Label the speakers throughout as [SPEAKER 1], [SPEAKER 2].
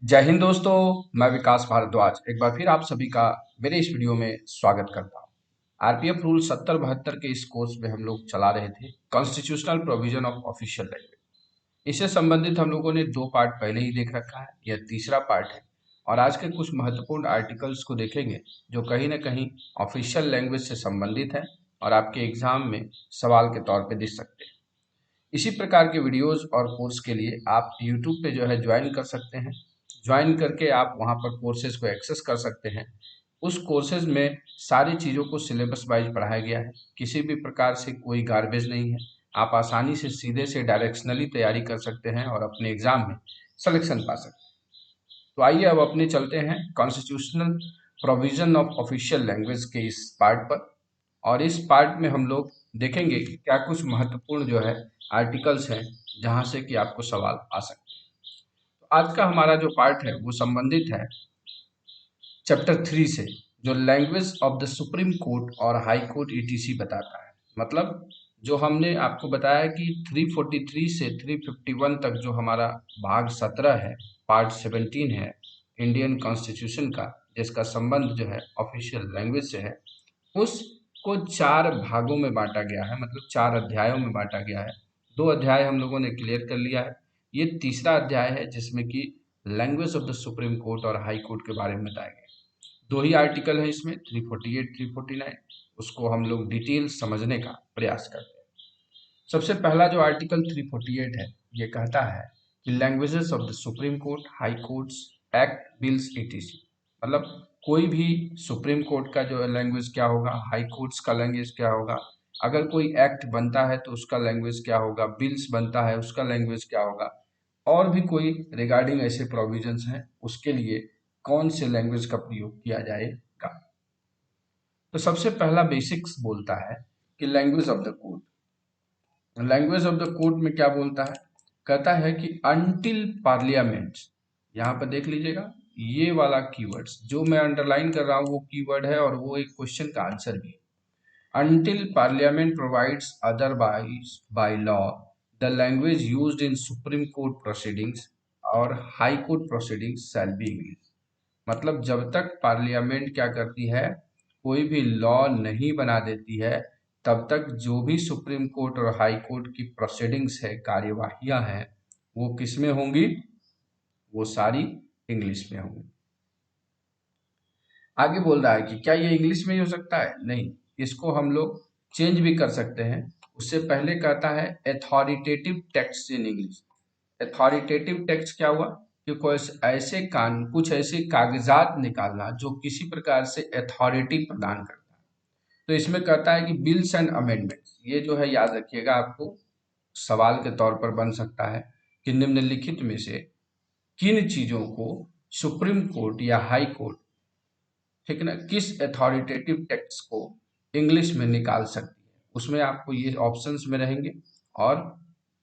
[SPEAKER 1] जय हिंद दोस्तों। मैं विकास भारद्वाज एक बार फिर आप सभी का मेरे इस वीडियो में स्वागत करता हूं। आरपीएफ रूल 70-72 के इस कोर्स में हम लोग चला रहे थे constitutional provision of official language. इससे संबंधित हम लोगों ने दो पार्ट पहले ही देख रखा है, यह तीसरा पार्ट है। और आज के कुछ महत्वपूर्ण आर्टिकल्स को देखेंगे जो कहीं ना कहीं ऑफिशियल लैंग्वेज से संबंधित है और आपके एग्जाम में सवाल के तौर पर दिख सकते हैं। इसी प्रकार के वीडियोस और कोर्स के लिए आप यूट्यूब पे जो है ज्वाइन कर सकते हैं। ज्वाइन करके आप वहाँ पर कोर्सेज को एक्सेस कर सकते हैं। उस कोर्सेज में सारी चीज़ों को सिलेबस वाइज पढ़ाया गया है, किसी भी प्रकार से कोई गार्बेज नहीं है। आप आसानी से सीधे से डायरेक्शनली तैयारी कर सकते हैं और अपने एग्जाम में सिलेक्शन पा सकते हैं। तो आइए अब अपने चलते हैं constitutional provision of official language के इस पार्ट पर। और इस पार्ट में हम लोग देखेंगे कि क्या कुछ महत्वपूर्ण जो है आर्टिकल्स हैं जहां से कि आपको सवाल आ सकते हैं। तो आज का हमारा जो पार्ट है वो संबंधित है चैप्टर 3 से, जो language of the supreme court और हाई कोर्ट ईटीसी बताता है। मतलब जो हमने आपको बताया कि 343 से 351 तक जो हमारा भाग 17 है, पार्ट 17 है इंडियन कॉन्स्टिट्यूशन का, जिसका संबंध जो है ऑफिशियल लैंग्वेज से है, उसको चार भागों में बांटा गया है, मतलब चार अध्यायों में बांटा गया है। दो अध्याय हम लोगों ने क्लियर कर लिया है। ये तीसरा अध्याय है जिसमें कि language of the supreme court और हाई कोर्ट के बारे में बताया गया है। दो ही आर्टिकल है इसमें, 348 349। उसको हम लोग डिटेल समझने का प्रयास करते हैं। सबसे पहला जो आर्टिकल 348 है, ये कहता है कि languages of the supreme court, high courts, act, bills etc. मतलब कोई भी सुप्रीम कोर्ट का जो लैंग्वेज क्या होगा, हाई कोर्ट्स का लैंग्वेज क्या होगा, अगर कोई एक्ट बनता है तो उसका लैंग्वेज क्या होगा, बिल्स बनता है उसका लैंग्वेज क्या होगा, और भी कोई रिगार्डिंग ऐसे प्रोविजंस हैं उसके लिए कौन से लैंग्वेज का प्रयोग किया जाएगा। तो सबसे पहला बेसिक्स बोलता है कि language of the court. Language of the court में क्या बोलता है, कहता है कि अनटिल पार्लियामेंट, यहाँ पर देख लीजिएगा ये वाला कीवर्ड्स जो मैं अंडरलाइन कर रहा हूँ वो कीवर्ड है और वो एक क्वेश्चन का आंसर भी है। Until parliament provides otherwise by law the language used in supreme court proceedings और high court proceedings shall be English. मतलब जब तक पार्लियामेंट क्या करती है, कोई भी लॉ नहीं बना देती है, तब तक जो भी सुप्रीम कोर्ट और हाई कोर्ट की प्रोसीडिंग्स है, कार्यवाहियां हैं, वो किस में होंगी, वो सारी इंग्लिश में होंगी। आगे बोल रहा है कि क्या ये इंग्लिश में ही हो सकता है, नहीं, इसको हम लोग चेंज भी कर सकते हैं। उससे पहले कहता है authoritative text in English. Authoritative text क्या हुआ कि कुछ ऐसे कागजात निकालना जो किसी प्रकार से अथॉरिटी प्रदान करता है। तो इसमें कहता है कि बिल्स एंड अमेंडमेंट्स, ये जो है याद रखिएगा, आपको सवाल के तौर पर बन सकता है कि निम्नलिखित में से किन चीजों को सुप्रीम कोर्ट या हाई कोर्ट, ठीक है ना, किस अथॉरिटेटिव टेक्स्ट को इंग्लिश में निकाल सकती है। उसमें आपको ये ऑप्शंस में रहेंगे और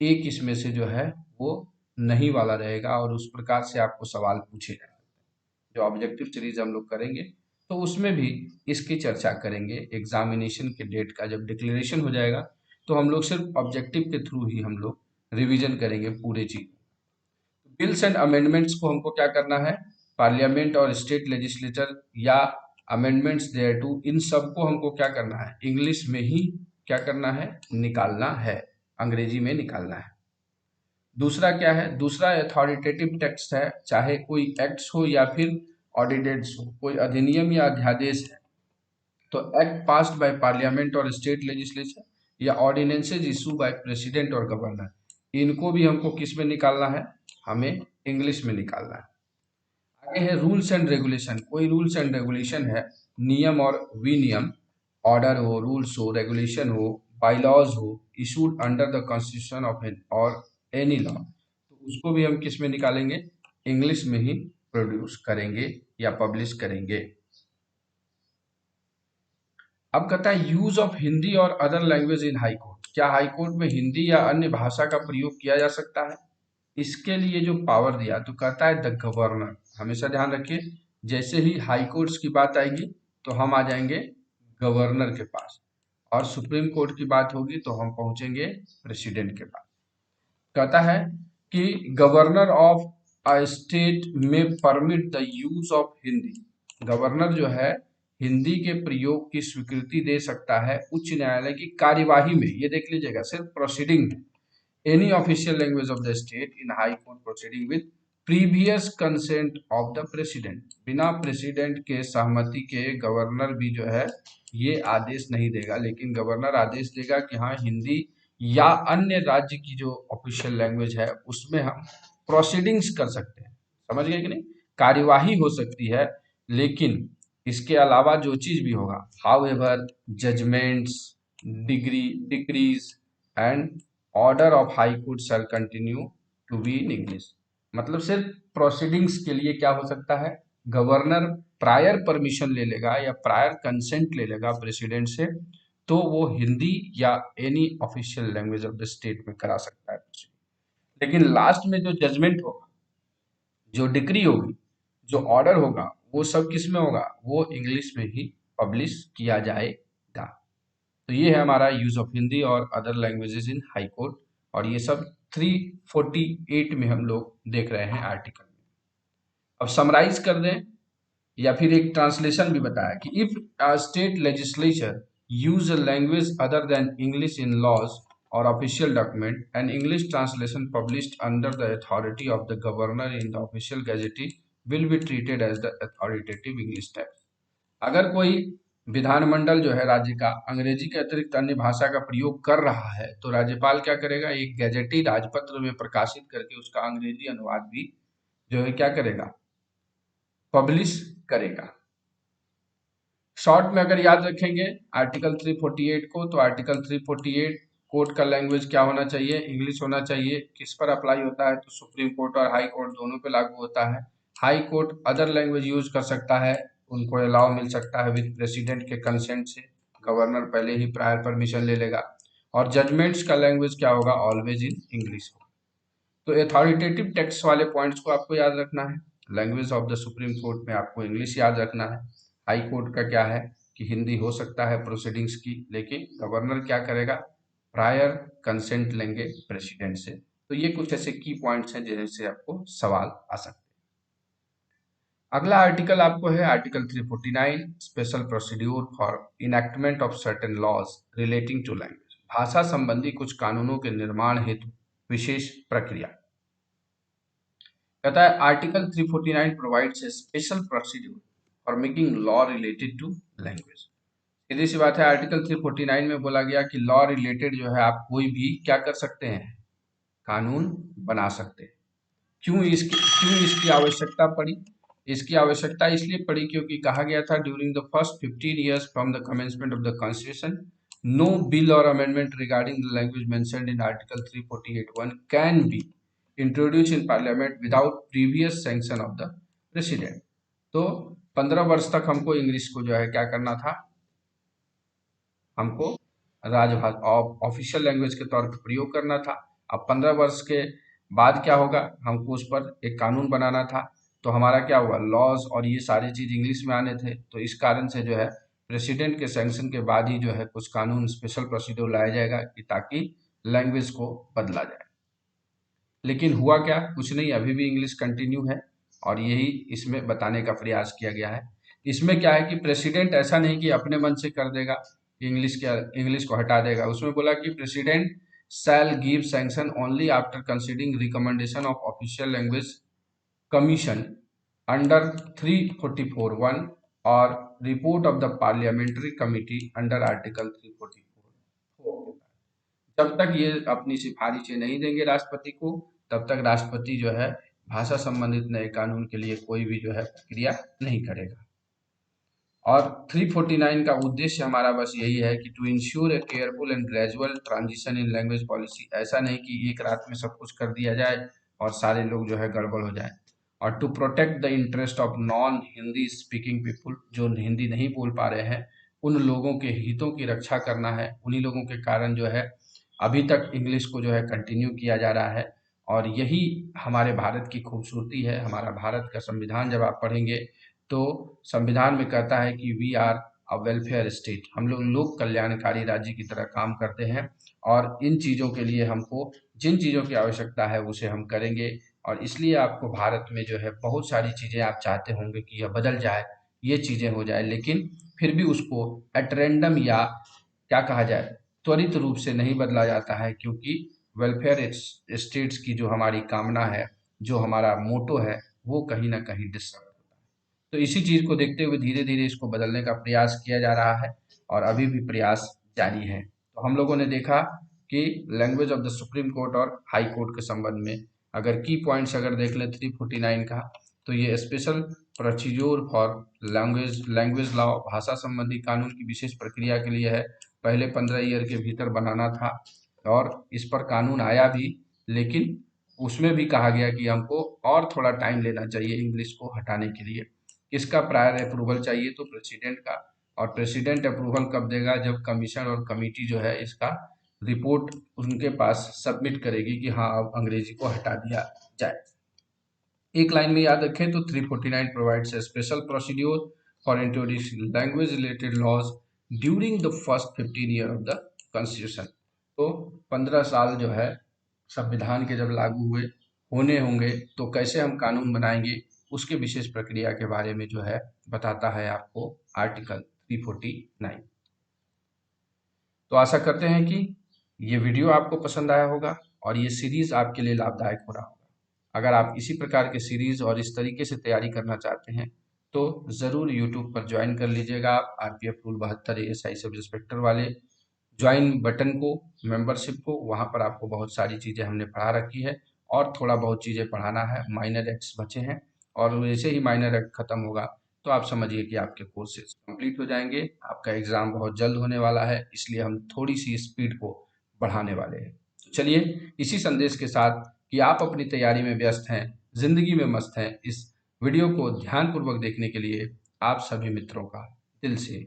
[SPEAKER 1] एक इसमें से जो है वो नहीं वाला रहेगा और उस प्रकार से आपको सवाल पूछे जा सकते हैं। जो ऑब्जेक्टिव सीरीज हम लोग करेंगे तो उसमें भी इसकी चर्चा करेंगे। एग्जामिनेशन के डेट का जब डिक्लेरेशन हो जाएगा तो हम लोग सिर्फ ऑब्जेक्टिव के थ्रू ही हम लोग रिवीजन करेंगे पूरे चीज। बिल्स एंड अमेंडमेंट्स को हमको क्या करना है, पार्लियामेंट और स्टेट लेजिस्लेचर या अमेंडमेंट्स देयर टू, इन सबको हमको क्या करना है, इंग्लिश में ही क्या करना है, निकालना है, अंग्रेजी में निकालना है। दूसरा क्या है, दूसरा अथॉरिटेटिव टेक्स्ट है, चाहे कोई एक्ट्स हो या फिर ऑर्डिनेंस हो, कोई अधिनियम या अध्यादेश है तो एक्ट पास्ड बाय पार्लियामेंट और स्टेट लेजिस्लेचर या ऑर्डिनेंसेज इशू बाय प्रेसिडेंट और गवर्नर, इनको भी हमको किस में निकालना है, हमें इंग्लिश में निकालना है। आगे है रूल्स एंड रेगुलेशन। कोई रूल्स एंड रेगुलेशन है, नियम और विनियम, ऑर्डर हो, रूल्स हो, रेगुलेशन हो, बाईलॉज हो, issued under the constitution of an और एनी लॉ, तो उसको भी हम किस में निकालेंगे, इंग्लिश में ही प्रोड्यूस करेंगे या पब्लिश करेंगे। अब कहता है यूज ऑफ हिंदी और other language in high court. क्या हाई कोर्ट में हिंदी या अन्य भाषा का प्रयोग किया जा सकता है। इसके लिए जो पावर दिया तो कहता है द गवर्नर। हमेशा ध्यान रखिए, जैसे ही हाई कोर्ट्स की बात आएगी तो हम आ जाएंगे गवर्नर के पास, और सुप्रीम कोर्ट की बात होगी तो हम पहुंचेंगे प्रेसिडेंट के पास। कहता है कि गवर्नर ऑफ अ स्टेट में permit the use of Hindi, governor जो है हिंदी के प्रयोग की स्वीकृति दे सकता है उच्च न्यायालय की कार्यवाही में। ये देख लीजिएगा, सिर्फ प्रोसीडिंग में। Any official language of the state in high court proceeding with previous consent of the president, बिना प्रेसिडेंट के सहमति के गवर्नर भी जो है ये आदेश नहीं देगा, लेकिन गवर्नर आदेश देगा कि हाँ हिंदी या अन्य राज्य की जो ऑफिशियल लैंग्वेज है उसमें हम प्रोसीडिंग्स कर सकते हैं। समझ गए कि नहीं, कार्यवाही हो सकती है, लेकिन इसके अलावा जो चीज भी होगा, however judgments, decrees and order of high court shall continue to be in English. मतलब सिर्फ प्रोसीडिंग्स के लिए क्या हो सकता है, गवर्नर प्रायर परमिशन ले लेगा या प्रायर कंसेंट ले लेगा प्रेसिडेंट से, तो वो हिंदी या any official language of the state में करा सकता है। लेकिन लास्ट में जो जजमेंट होगा, जो डिक्री होगी, जो ऑर्डर होगा, वो सब किस में होगा, वो इंग्लिश में ही पब्लिश किया जाएगा। तो ये है हमारा यूज ऑफ हिंदी और other languages in high court, और ये सब 348 में हम लोग देख रहे हैं आर्टिकल में। अब समराइज कर दें या फिर एक ट्रांसलेशन भी बताया कि if state legislature use a language other than English in laws और official document and English translation published under the authority of the governor in the official gazette will be treated as the authoritative English text. अगर कोई विधानमंडल जो है राज्य का अंग्रेजी के अतिरिक्त अन्य भाषा का प्रयोग कर रहा है, तो राज्यपाल क्या करेगा, एक गैजेटी राजपत्र में प्रकाशित करके उसका अंग्रेजी अनुवाद भी जो है क्या करेगा, पब्लिश करेगा। शॉर्ट में अगर याद रखेंगे आर्टिकल 348 को, तो आर्टिकल 348 कोर्ट का लैंग्वेज क्या होना चाहिए, इंग्लिश होना चाहिए। किस पर अप्लाई होता है, तो सुप्रीम कोर्ट और हाई कोर्ट दोनों पे लागू होता है। High court other language use कर सकता है, उनको अलाउ मिल सकता है विद प्रेसिडेंट के कंसेंट से, गवर्नर पहले ही प्रायर परमिशन ले लेगा। और जजमेंट्स का लैंग्वेज क्या होगा, ऑलवेज इन इंग्लिश होगा। तो अथॉरिटेटिव टेक्स्ट वाले पॉइंट्स को आपको याद रखना है। Language of the supreme court में आपको इंग्लिश याद रखना है। हाई कोर्ट का क्या है कि हिंदी हो सकता है प्रोसीडिंग्स की, लेकिन गवर्नर क्या करेगा, प्रायर कंसेंट लेंगे प्रेसिडेंट से। तो ये कुछ ऐसे की पॉइंट्स हैं जिनसे आपको सवाल आ सकते हैं। अगला आर्टिकल आपको है article 349, special procedure for enactment of certain laws relating to language, भाषा संबंधी कुछ कानूनों के निर्माण हेतु विशेष प्रक्रिया। कहता है article 349 provides a special procedure for making law related to language. सीधी सी बात है, आर्टिकल 349 में बोला गया कि लॉ रिलेटेड जो है आप कोई भी क्या कर सकते हैं, कानून बना सकते हैं। क्यों इसकी आवश्यकता पड़ी, इसकी आवश्यकता इसलिए पड़ी क्योंकि कहा गया था during the first 15 years from the commencement of the constitution, no bill और amendment regarding the language mentioned in article 348(1) can be introduced in parliament without previous sanction of the president. तो 15 वर्ष तक हमको इंग्लिश को जो है क्या करना था, हमको राजभाषा ऑफिशियल लैंग्वेज के तौर पर प्रयोग करना था। अब 15 वर्ष के बाद क्या होगा, हमको उस पर एक कानून बनाना था। तो हमारा क्या हुआ, लॉज और ये सारी चीज इंग्लिश में आने थे, तो इस कारण से जो है प्रेसिडेंट के सैंक्शन के बाद ही जो है कुछ कानून स्पेशल प्रोसीड्यूर लाया जाएगा कि ताकि लैंग्वेज को बदला जाए। लेकिन हुआ क्या, कुछ नहीं, अभी भी इंग्लिश कंटिन्यू है, और यही इसमें बताने का प्रयास किया गया है। इसमें क्या है कि प्रेसिडेंट ऐसा नहीं कि अपने मन से कर देगा, इंग्लिश को हटा देगा। उसमें बोला कि president shell give sanction only after considering recommendation of official language commission under 344(1) और report of the parliamentary committee under article 344। जब तक ये अपनी सिफारिशें नहीं देंगे राष्ट्रपति को, तब तक राष्ट्रपति जो है भाषा संबंधित नए कानून के लिए कोई भी जो है प्रक्रिया नहीं करेगा। और 349 का उद्देश्य हमारा बस यही है कि to ensure a careful and gradual transition in language policy. ऐसा नहीं कि एक रात में सब कुछ कर दिया जाए और सारे लोग जो है गड़बड़ हो जाए। और to protect the interest of non Hindi speaking people, जो हिंदी नहीं बोल पा रहे हैं उन लोगों के हितों की रक्षा करना है। उन्हीं लोगों के कारण जो है अभी तक इंग्लिश को जो है कंटिन्यू किया जा रहा है, और यही हमारे भारत की खूबसूरती है। हमारा भारत का संविधान जब आप पढ़ेंगे तो संविधान में कहता है कि we are a welfare state, हम लोग लोक कल्याणकारी राज्य की तरह काम करते हैं, और इन चीज़ों के लिए हमको जिन चीज़ों की आवश्यकता है उसे हम करेंगे। और इसलिए आपको भारत में जो है बहुत सारी चीज़ें आप चाहते होंगे कि यह बदल जाए, ये चीज़ें हो जाए, लेकिन फिर भी उसको एट रैंडम या क्या कहा जाए, त्वरित रूप से नहीं बदला जाता है, क्योंकि वेलफेयर स्टेट्स की जो हमारी कामना है, जो हमारा मोटो है, वो कहीं ना कहीं डिस्टर्ब होता है। तो इसी चीज़ को देखते हुए धीरे धीरे इसको बदलने का प्रयास किया जा रहा है और अभी भी प्रयास जारी है। तो हम लोगों ने देखा कि language of the supreme court और हाई कोर्ट के संबंध में अगर की पॉइंट्स अगर देख लें 349 का, तो ये special procedure for language language law, भाषा संबंधी कानून की विशेष प्रक्रिया के लिए है। पहले 15 ईयर के भीतर बनाना था और इस पर कानून आया भी, लेकिन उसमें भी कहा गया कि हमको और थोड़ा टाइम लेना चाहिए इंग्लिश को हटाने के लिए। किसका प्रायर अप्रूवल चाहिए? तो प्रेसिडेंट का। और प्रेसिडेंट अप्रूवल कब देगा? जब कमीशन और कमेटी जो है इसका रिपोर्ट उनके पास सबमिट करेगी कि हाँ अब अंग्रेजी को हटा दिया जाए। एक लाइन में याद रखें तो 349 provides a special procedure for introducing language related laws during the first 15 year of the constitution. तो 15 साल जो है संविधान के जब लागू हुए होने होंगे तो कैसे हम कानून बनाएंगे, उसके विशेष प्रक्रिया के बारे में जो है बताता है आपको आर्टिकल 349। तो आशा करते हैं कि ये वीडियो आपको पसंद आया होगा और ये सीरीज आपके लिए लाभदायक हो रहा होगा। अगर आप इसी प्रकार के सीरीज और इस तरीके से तैयारी करना चाहते हैं तो ज़रूर यूट्यूब पर ज्वाइन कर लीजिएगा आप RPF rule 72 ASI sub inspector वाले ज्वाइन बटन को, मेंबरशिप को। वहाँ पर आपको बहुत सारी चीज़ें हमने पढ़ा रखी है और थोड़ा बहुत चीज़ें पढ़ाना है। माइनर एक्ट्स बचे हैं और वैसे ही माइनर एक्ट खत्म होगा तो आप समझिए कि आपके कोर्सेज कंप्लीट हो जाएंगे। आपका एग्ज़ाम बहुत जल्द होने वाला है, इसलिए हम थोड़ी सी स्पीड को बढ़ाने वाले हैं। तो चलिए इसी संदेश के साथ कि आप अपनी तैयारी में व्यस्त हैं, ज़िंदगी में मस्त हैं, इस वीडियो को ध्यानपूर्वक देखने के लिए आप सभी मित्रों का दिल से